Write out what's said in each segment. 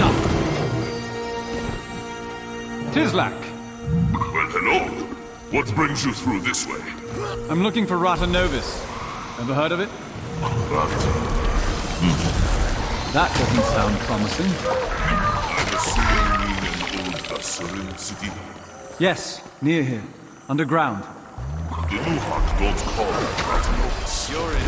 up! Tislak! Well, hello. What brings you through this way? I'm looking for Rata Novus. Ever heard of it? Rata. That doesn't sound promising. I'm assuming an old Assyrian city. Yes, near here. Underground. The Luhak don't call it Rata Novus. You're in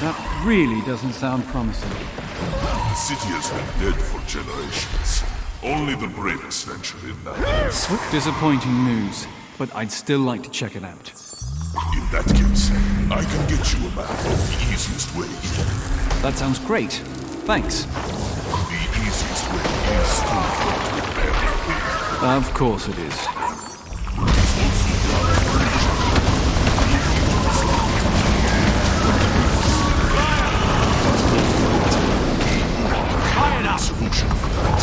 That really doesn't sound promising. The city has been dead for generations. Only the bravest venture in that. Disappointing news, but I'd still like to check it out. In that case, I can get you a map of the easiest way. That sounds great. Thanks. The easiest way is to prepare. Of course it is. Solution for that.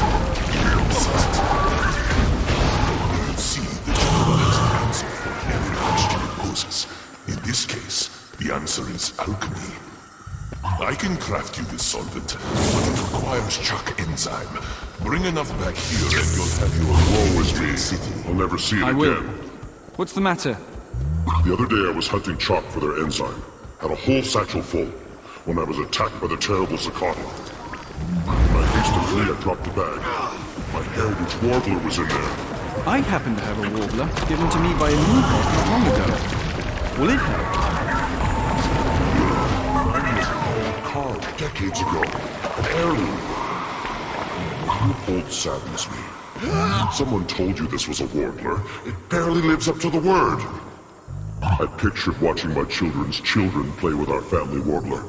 You see, the general has an answer for every question it poses. In this case, the answer is alchemy. I can craft you this solvent, but it requires chalk enzyme. Bring enough back here and you'll have your woe is me city. I'll never see it I again. will. What's the matter? The other day I was hunting chalk for their enzyme. Had a whole satchel full when I was attacked by the terrible Zakati. When I hastily I dropped the bag. My heritage warbler was in there. I happen to have a warbler given to me by a new not long ago. Will it help? Carved decades ago. An heirloom. You old saddens me. Someone told you this was a warbler. It barely lives up to the word. I pictured watching my children's children play with our family warbler.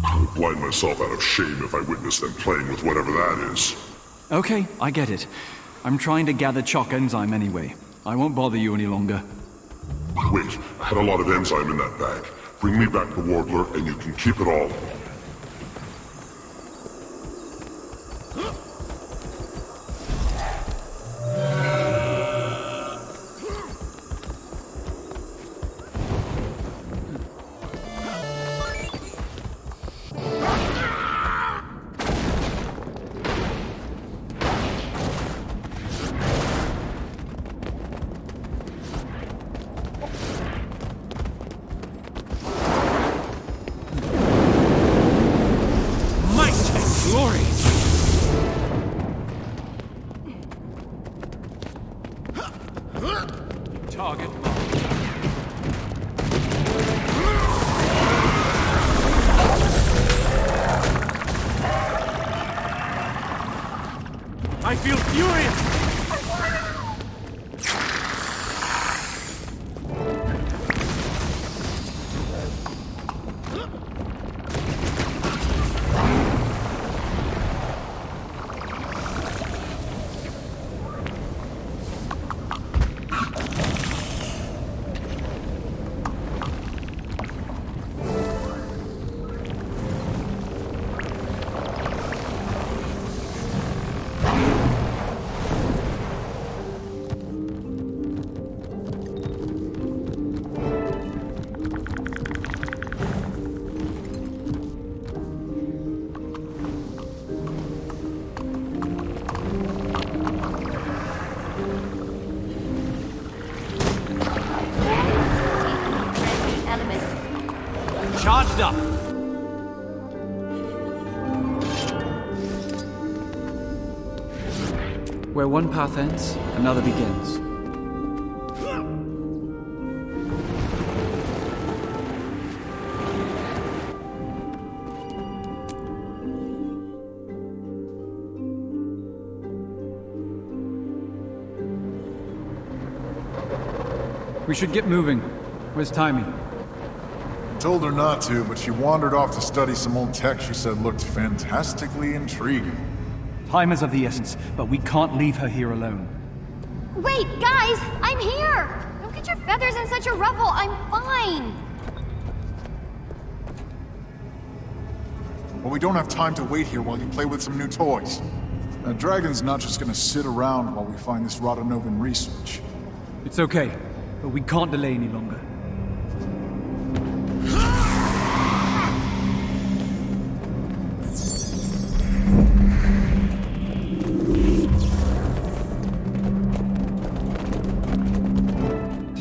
I would blind myself out of shame if I witnessed them playing with whatever that is. Okay, I get it. I'm trying to gather chalk enzyme anyway. I won't bother you any longer. Wait, I had a lot of enzyme in that bag. Bring me back the warbler and you can keep it all. Glory! Target marked. I feel furious! Charged up! Where one path ends, another begins. We should get moving. Where's Timmy? Told her not to, but she wandered off to study some old tech she said looked fantastically intriguing. Time is of the essence, but we can't leave her here alone. Wait, guys! I'm here! Don't get your feathers in such a ruffle, I'm fine! Well, we don't have time to wait here while you play with some new toys. Now, Dragon's not just gonna sit around while we find this ROTANU research. It's okay, but we can't delay any longer.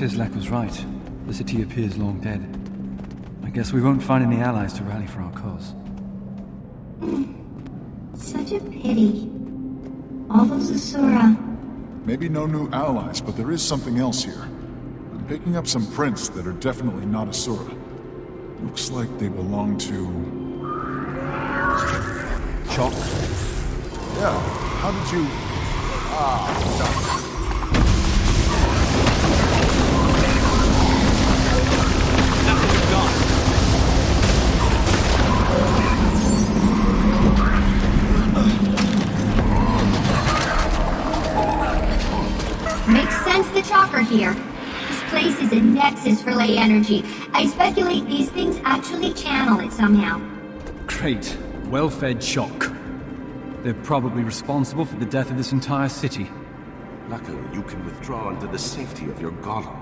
Tislak was right. The city appears long dead. I guess we won't find any allies to rally for our cause. Such a pity. All those Asura. Maybe no new allies, but there is something else here. I'm picking up some prints that are definitely not Asura. Looks like they belong to... Shock? Yeah, how did you... Makes sense the chalk are here. This place is a nexus for ley energy. I speculate these things actually channel it somehow. Great. Well-fed shock. They're probably responsible for the death of this entire city. Luckily, you can withdraw into the safety of your golem.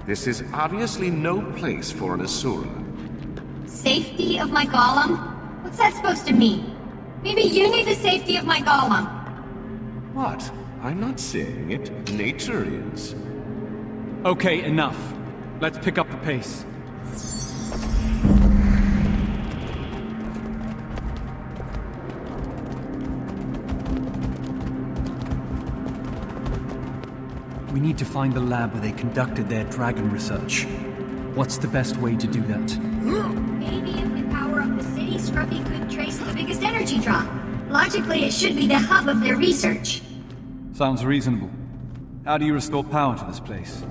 This is obviously no place for an Asura. Safety of my golem? What's that supposed to mean? Maybe you need the safety of my golem. What? I'm not saying it. Nature is. Okay, enough. Let's pick up the pace. We need to find the lab where they conducted their dragon research. What's the best way to do that? Maybe if we power up the city, Scruffy could trace the biggest energy draw. Logically, it should be the hub of their research. Sounds reasonable. How do you restore power to this place?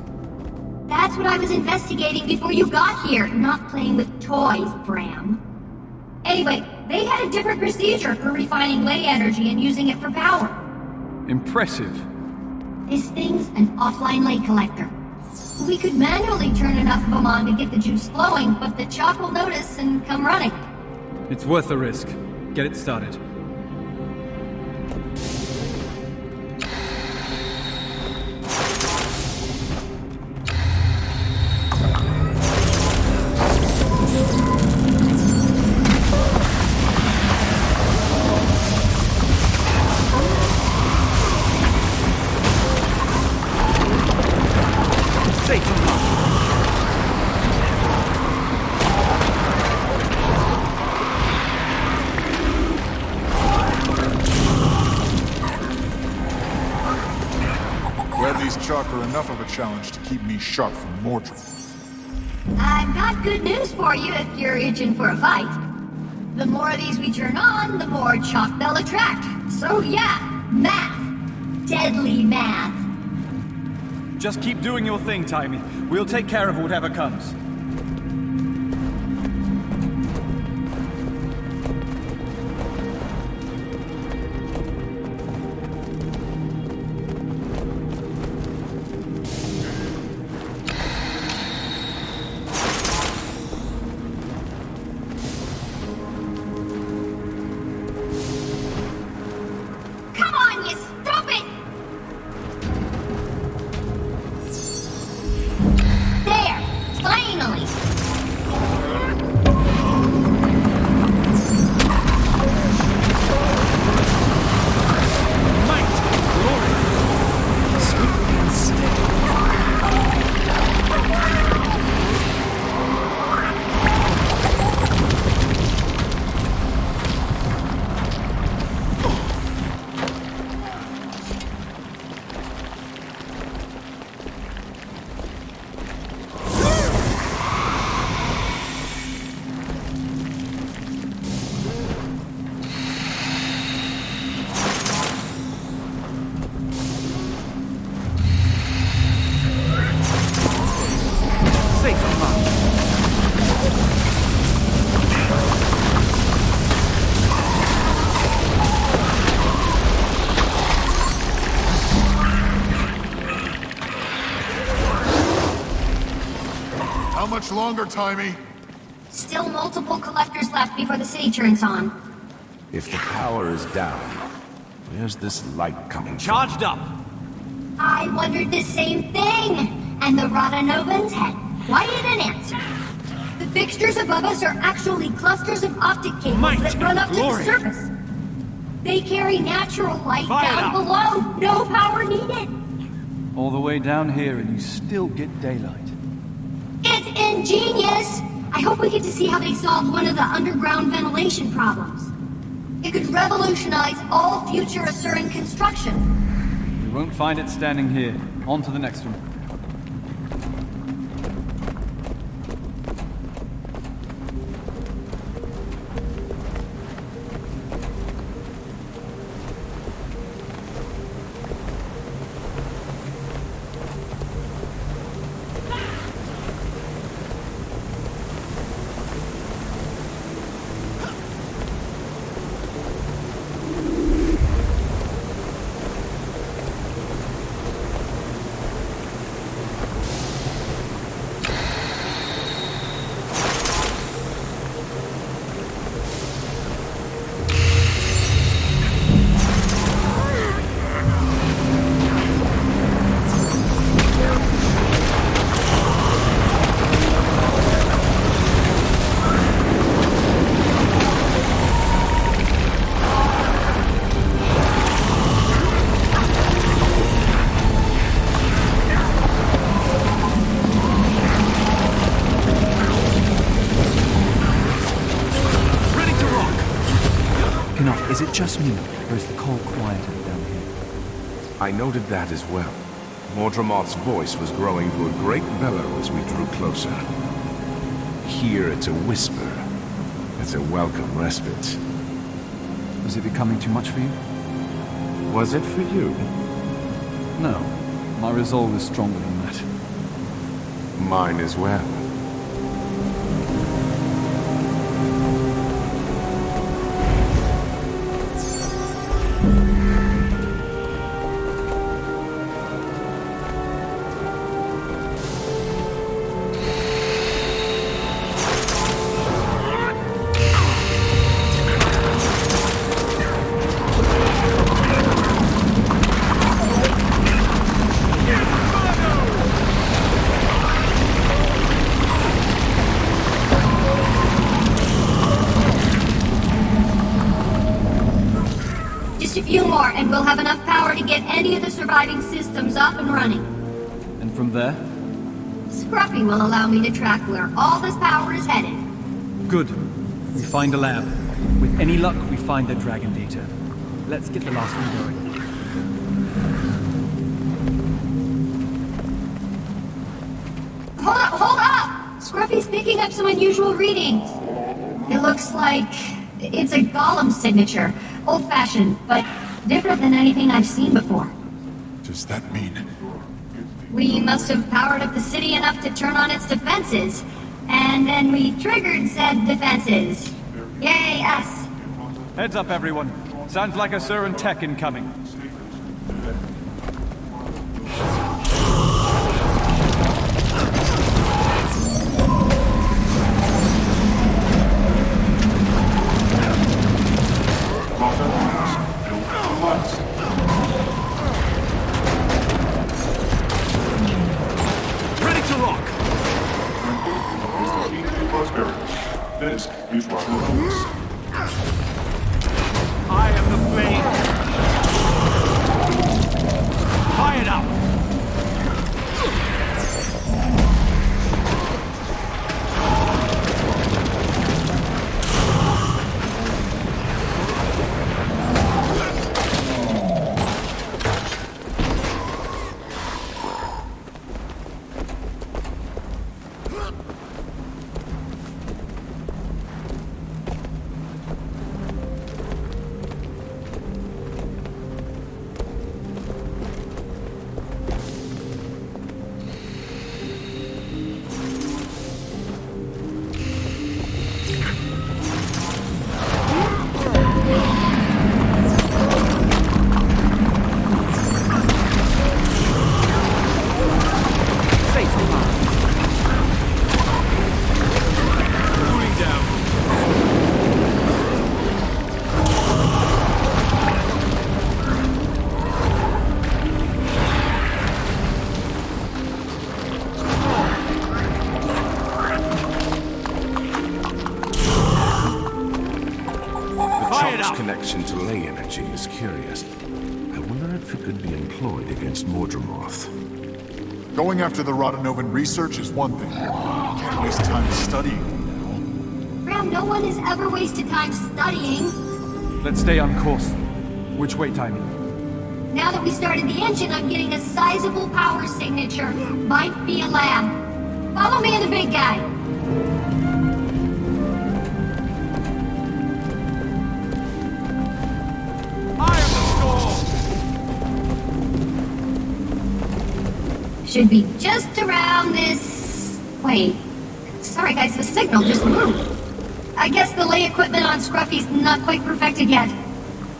That's what I was investigating before you got here, not playing with toys, Bram. Anyway, they had a different procedure for refining ley energy and using it for power. Impressive. This thing's an offline ley collector. We could manually turn enough of them on to get the juice flowing, but the chalk will notice and come running. It's worth the risk. Get it started. Are enough of a challenge to keep me sharp from Mordred. I've got good news for you if you're itching for a fight. The more of these we turn on, the more chalk they'll attract. So yeah, math. Deadly math. Just keep doing your thing, Timey. We'll take care of whatever comes. How much longer, Timey? Still multiple collectors left before the city turns on. If the power is down, where's this light coming from? Charged up! I wondered the same thing, and the ROTANUs had quite an answer. The fixtures above us are actually clusters of optic cables that run up to the surface. They carry natural light Fire down up. below, no power needed. All the way down here and you still get daylight. It's ingenious! I hope we get to see how they solve one of the underground ventilation problems. It could revolutionize all future Asuran construction. We won't find it standing here. On to the next one. Is it just me, or is the call quieter down here? I noted that as well. Mordremoth's voice was growing to a great bellow as we drew closer. Here it's a whisper. It's a welcome respite. Was it becoming too much for you? Was it for you? No. My resolve is stronger than that. Mine as well. And we'll have enough power to get any of the surviving systems up and running. And from there? Scruffy will allow me to track where all this power is headed. Good. We find a lab. With any luck, we find the dragon data. Let's get the last one going. Hold up! Scruffy's picking up some unusual readings. It looks like it's a golem signature. Old-fashioned, but different than anything I've seen before. Does that mean? We must have powered up the city enough to turn on its defenses. And then we triggered said defenses. Yay, us! Heads up, everyone. Sounds like Asuran tech incoming. This is Novus. I am the flame. Fire it up. Connection to ley energy is curious. I wonder if it could be employed against Mordramoth. Going after the Rotanovan research is one thing. Can't waste time studying them now. Graham, no one has ever wasted time studying. Let's stay on course. Which way, Timey? Now that we started the engine, I'm getting a sizable power signature. Might be a lab. Follow me and the big guy. Should be just around this... Wait. Sorry guys, the signal just moved. I guess the lay equipment on Scruffy's not quite perfected yet.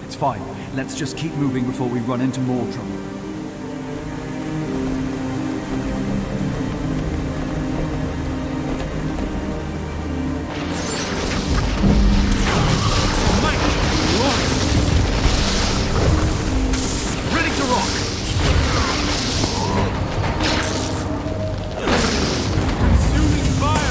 It's fine. Let's just keep moving before we run into more trouble. Ready to rock! Consuming fire!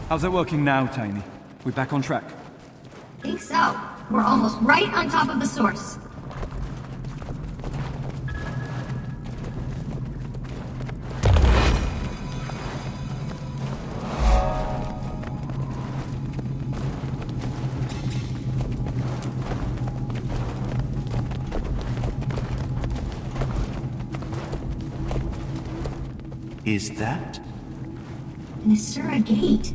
How's it working now, Tiny? We back on track? Think so. We're almost right on top of the source. Is that? An Asura gate.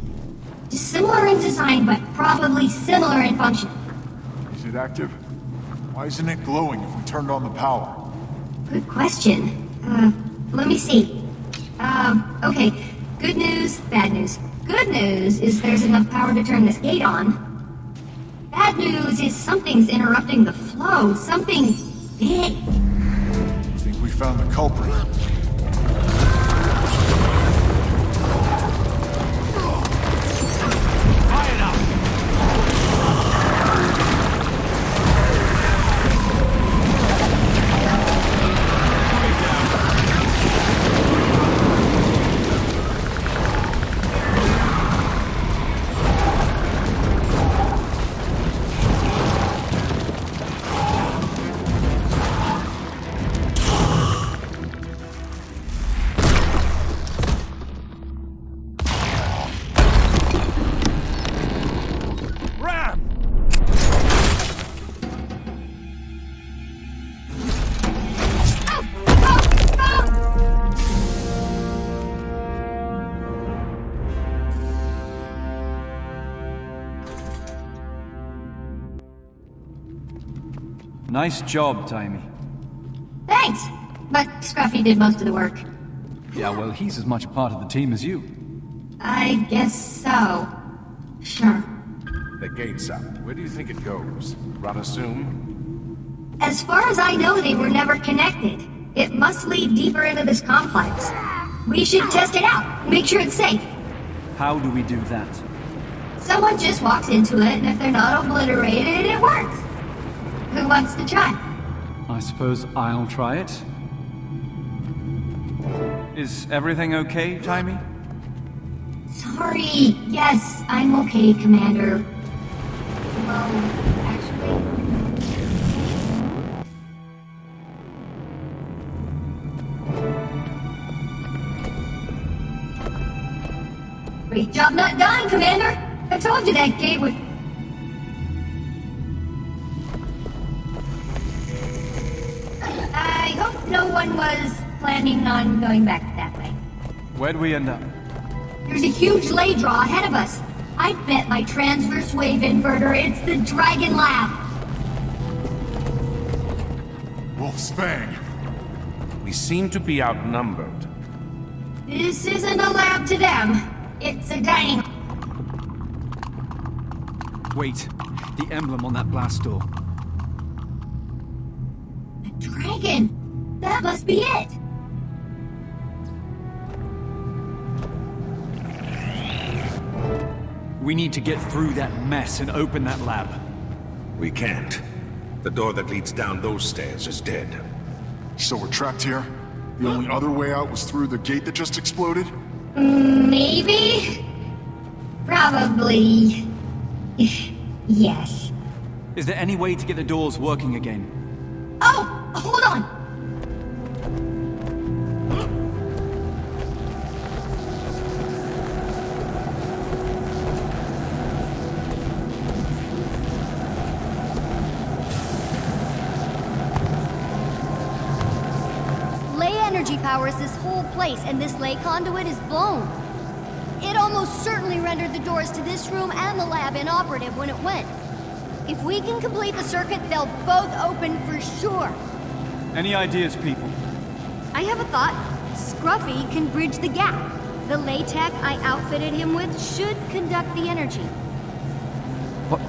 Dissimilar in design, but probably similar in function. Is it active? Why isn't it glowing if we turned on the power? Good question. Let me see. Okay. Good news, bad news. Good news is there's enough power to turn this gate on. Bad news is something's interrupting the flow. Something big. I think we found the culprit. Nice job, Timey. Thanks! But Scruffy did most of the work. Yeah, well, he's as much a part of the team as you. I guess so. Sure. The gate's up. Where do you think it goes? Rata soon? As far as I know, they were never connected. It must lead deeper into this complex. We should test it out. Make sure it's safe. How do we do that? Someone just walks into it, and if they're not obliterated, it works. Who wants to try? I suppose I'll try it. Is everything okay, Timey? Sorry. Yes, I'm okay, Commander. Well, actually... Great job not dying, Commander! I told you that gate would... I hope no one was planning on going back that way. Where'd we end up? There's a huge ley draw ahead of us. I bet my transverse wave inverter it's the Dragon Lab. Wolf's Fang. We seem to be outnumbered. This isn't a lab to them. It's a dining. Wait, the emblem on that blast door. A dragon. That must be it. We need to get through that mess and open that lab. We can't. The door that leads down those stairs is dead. So we're trapped here? The only other way out was through the gate that just exploded? Maybe? Probably. Yes. Is there any way to get the doors working again? Oh, hold on. Energy powers this whole place, and this ley conduit is blown. It almost certainly rendered the doors to this room and the lab inoperative when it went. If we can complete the circuit, they'll both open for sure. Any ideas, people? I have a thought. Scruffy can bridge the gap. The ley tech I outfitted him with should conduct the energy. What?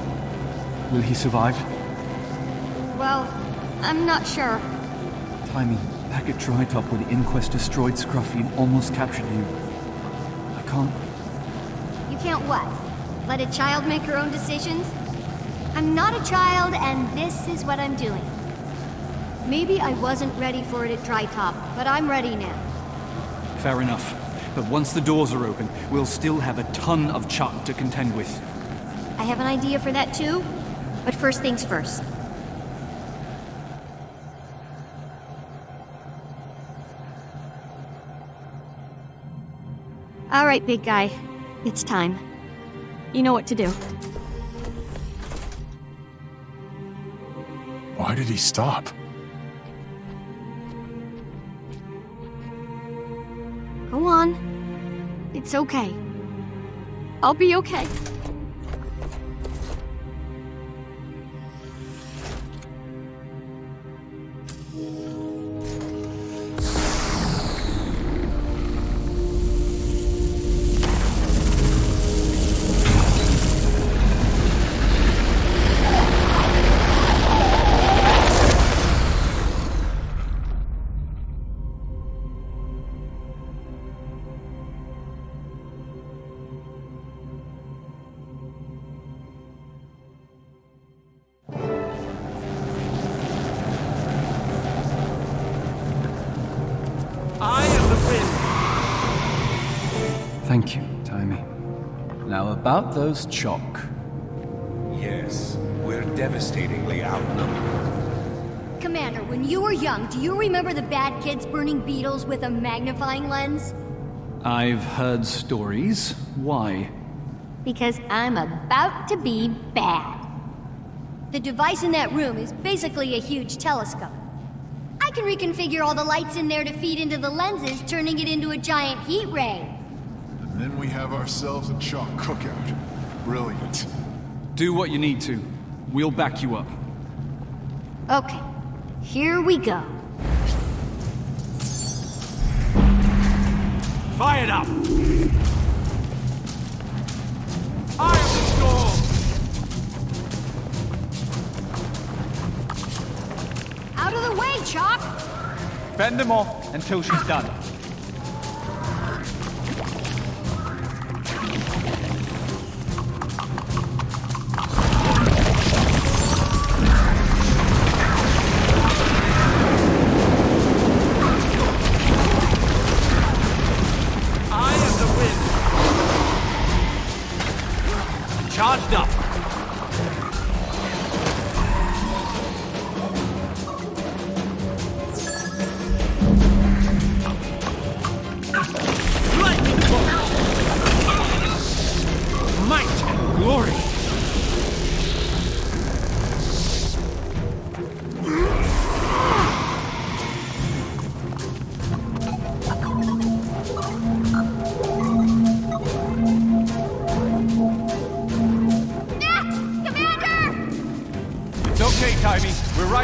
Will he survive? Well, I'm not sure. Timmy, back at Drytop where the Inquest destroyed Scruffy and almost captured you. I can't... You can't what? Let a child make her own decisions? I'm not a child, and this is what I'm doing. Maybe I wasn't ready for it at Drytop, but I'm ready now. Fair enough. But once the doors are open, we'll still have a ton of Chuck to contend with. I have an idea for that too, but first things first. All right, big guy. It's time. You know what to do. Why did he stop? Go on. It's okay. I'll be okay. Thank you, Timmy. Now about those chalk. Yes, we're devastatingly outnumbered. Commander, when you were young, do you remember the bad kids burning beetles with a magnifying lens? I've heard stories. Why? Because I'm about to be bad. The device in that room is basically a huge telescope. I can reconfigure all the lights in there to feed into the lenses, turning it into a giant heat ray. And then we have ourselves a chalk cookout. Brilliant. Do what you need to. We'll back you up. Okay, here we go. Fire it up! Eye of the storm! Out of the way, Chalk! Fend them off until she's done. Charged up.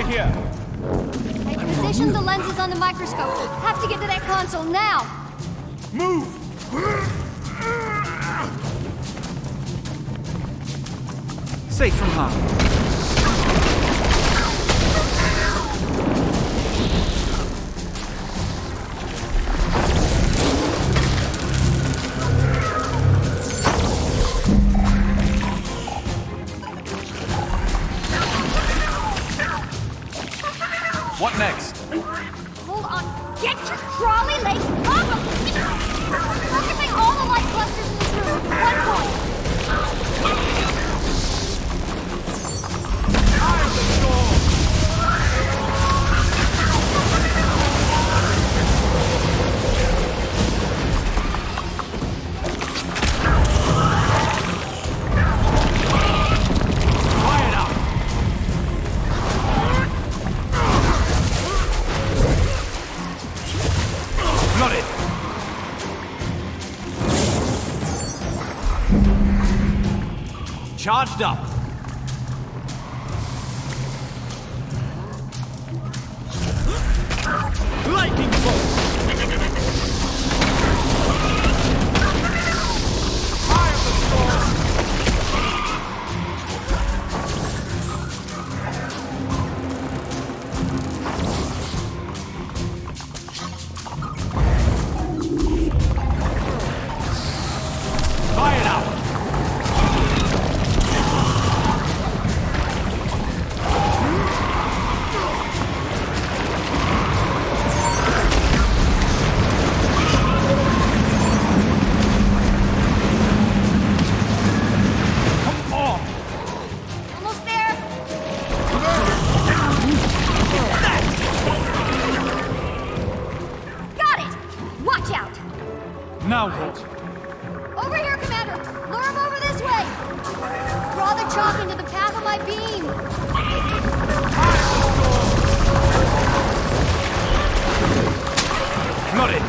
over here! I positioned the lenses on the microscope. Have to get to that console now! Move! Safe from harm. What next? Hold on. Get your crawly legs off of me! Focusing all the light clusters in this room at one point. I'm the storm! Fire it up! Got it! Charged up! Lightning bolt! Eye of the storm! Fire it up! Come on! Almost there. Got it! Watch out! Now what? Over here, Commander! Lure him over this way! Draw the chalk into the path of my beam! Got it!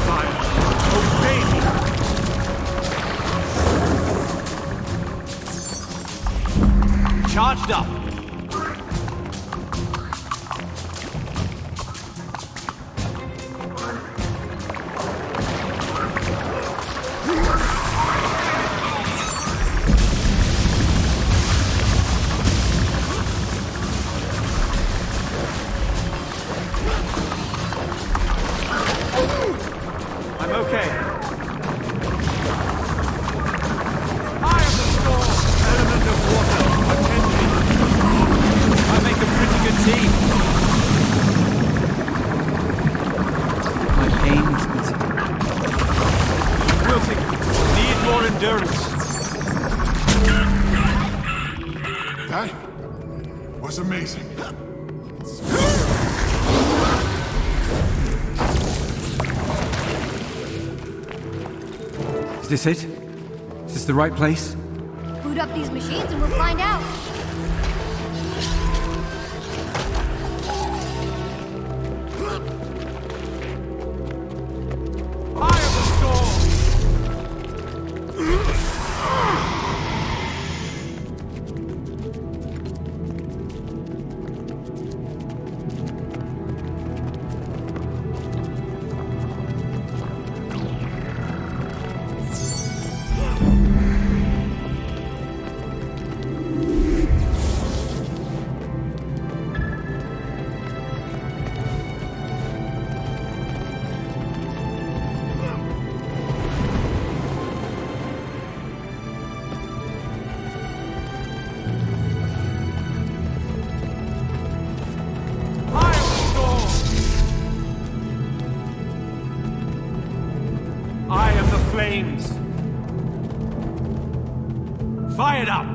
Fire! Obey me! Charged up! I'm okay. I am the storm, element of water. Attend me. I make a pretty good team. My pain is easy. Wilting, need more endurance. That was amazing. Is this it? Is this the right place? Boot up these machines and we'll find out. I am the storm! I am the flames. Fired up!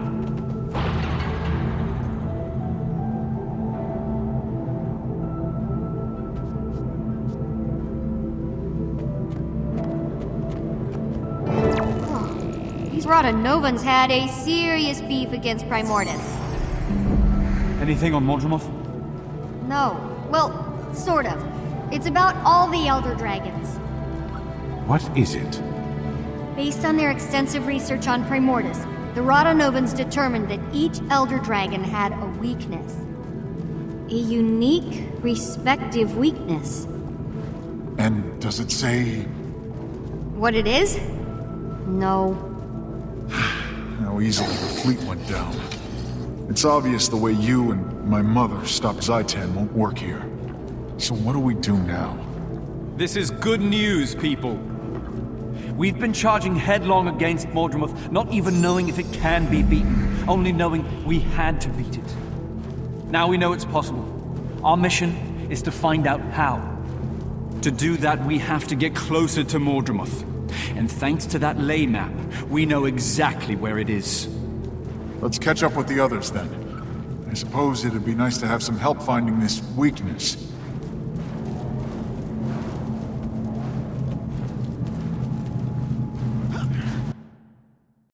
These Rotanovans had a serious beef against Primordus. Anything on Mordremoth? No, Well, sort of. It's about all the Elder Dragons. What is it? Based on their extensive research on Primordus, the ROTANUs determined that each Elder Dragon had a weakness. A unique, respective weakness. And does it say What it is? No. how easily the fleet went down? It's obvious the way you and my mother stopped Zaitan won't work here. So what do we do now? This is good news, people. We've been charging headlong against Mordremoth, not even knowing if it can be beaten, only knowing we had to beat it. Now we know it's possible. Our mission is to find out how. To do that, we have to get closer to Mordremoth. And thanks to that ley map, we know exactly where it is. Let's catch up with the others then. I suppose it'd be nice to have some help finding this weakness.